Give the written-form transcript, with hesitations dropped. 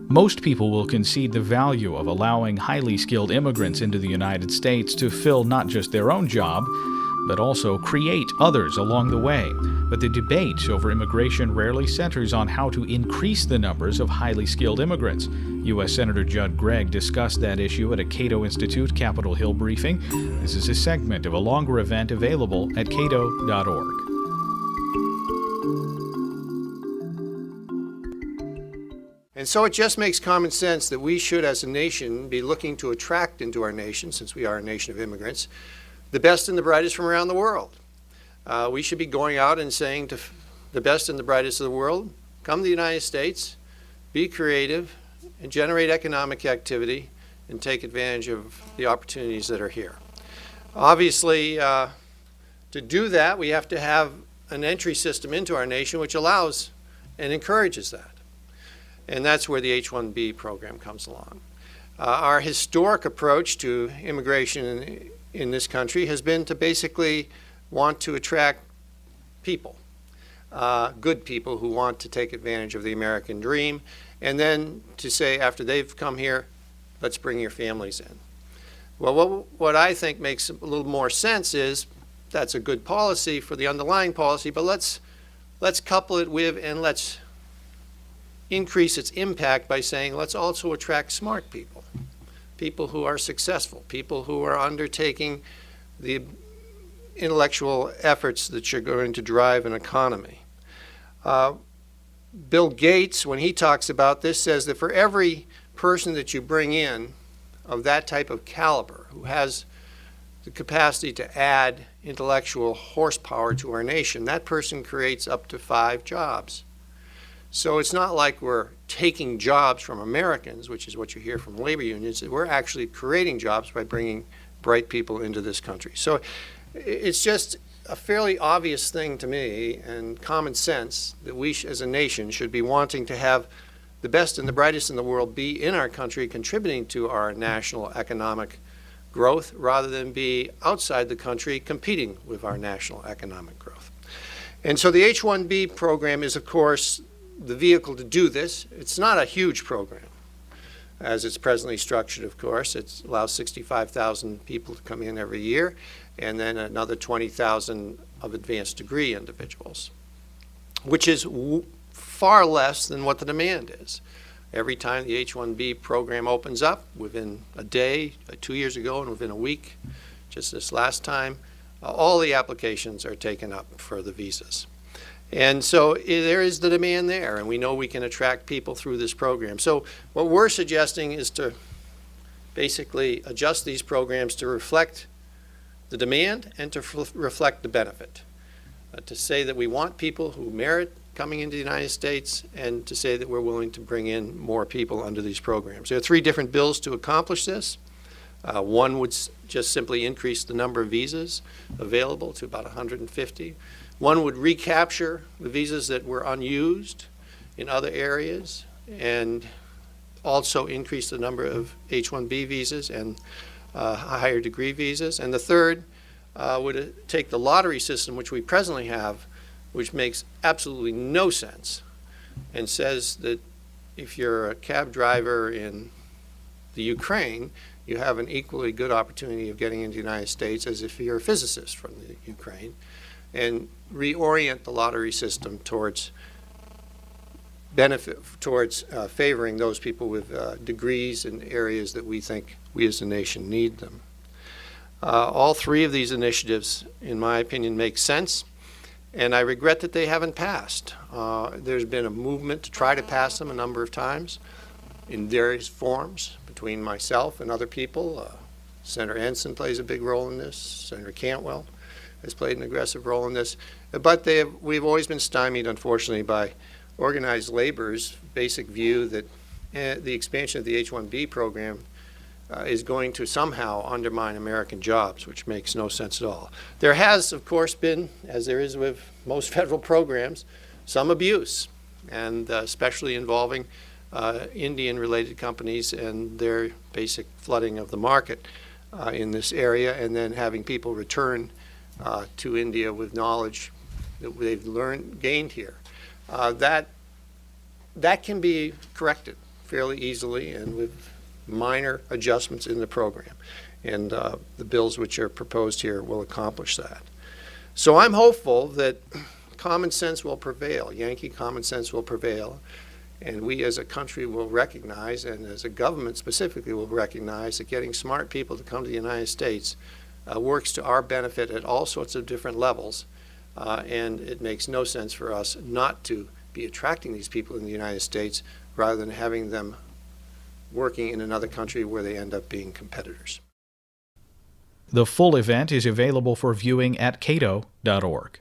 Most people will concede the value of allowing highly skilled immigrants into the United States to fill not just their own job, but also create others along the way. But the debate over immigration rarely centers on how to increase the numbers of highly skilled immigrants. U.S. Senator Judd Gregg discussed that issue at a Cato Institute Capitol Hill briefing. This is a segment of a longer event available at cato.org. And so it just makes common sense that we should, as a nation, be looking to attract into our nation, since we are a nation of immigrants, the best and the brightest from around the world. We should be going out and saying to the best and the brightest of the world, come to the United States, be creative, and generate economic activity, and take advantage of the opportunities that are here. Obviously, to do that, we have to have an entry system into our nation which allows and encourages that. And that's where the H1-B program comes along. Our historic approach to immigration in this country has been to basically want to attract people, good people who want to take advantage of the American dream, and then to say after they've come here, let's bring your families in. Well, what I think makes a little more sense is that's a good policy for the underlying policy, but let's couple it with and let's increase its impact by saying let's also attract smart people, people who are successful, people who are undertaking the intellectual efforts that are going to drive an economy. Bill Gates, when he talks about this, says that for every person that you bring in of that type of caliber, who has the capacity to add intellectual horsepower to our nation, that person creates up to 5 jobs. So it's not like we're taking jobs from Americans, which is what you hear from labor unions. We're actually creating jobs by bringing bright people into this country. So it's just a fairly obvious thing to me and common sense that we as a nation should be wanting to have the best and the brightest in the world be in our country contributing to our national economic growth rather than be outside the country competing with our national economic growth. And so the H1-B program is, of course, the vehicle to do this. It's not a huge program as it's presently structured, of course. It allows 65,000 people to come in every year and then another 20,000 of advanced degree individuals, which is far less than what the demand is. Every time the H1-B program opens up, within a day, 2 years ago, and within a week, just this last time, all the applications are taken up for the visas. And so there is the demand there, and we know we can attract people through this program. So what we're suggesting is to basically adjust these programs to reflect the demand and to reflect the benefit. To say that we want people who merit coming into the United States and to say that we're willing to bring in more people under these programs. There are 3 different bills to accomplish this. One would just simply increase the number of visas available to about 150. One would recapture the visas that were unused in other areas and also increase the number of H1-B visas and higher degree visas. And the third would take the lottery system, which we presently have, which makes absolutely no sense, and says that if you're a cab driver in the Ukraine, you have an equally good opportunity of getting into the United States as if you're a physicist from the Ukraine, and reorient the lottery system towards favoring those people with degrees in areas that we think we as a nation need them. All 3 of these initiatives, in my opinion, make sense, and I regret that they haven't passed. There's been a movement to try to pass them a number of times in various forms between myself and other people. Senator Ensign plays a big role in this. Senator Cantwell has played an aggressive role in this. But we've always been stymied, unfortunately, by organized labor's basic view that the expansion of the H-1B program is going to somehow undermine American jobs, which makes no sense at all. There has, of course, been, as there is with most federal programs, some abuse, and especially involving Indian-related companies and their basic flooding of the market in this area, and then having people return to India with knowledge that they've gained here. That that can be corrected fairly easily and with minor adjustments in the program. And the bills which are proposed here will accomplish that. So I'm hopeful that common sense will prevail, Yankee common sense will prevail, and we as a country will recognize, and as a government specifically will recognize, that getting smart people to come to the United States works to our benefit at all sorts of different levels, and it makes no sense for us not to be attracting these people in the United States rather than having them working in another country where they end up being competitors. The full event is available for viewing at cato.org.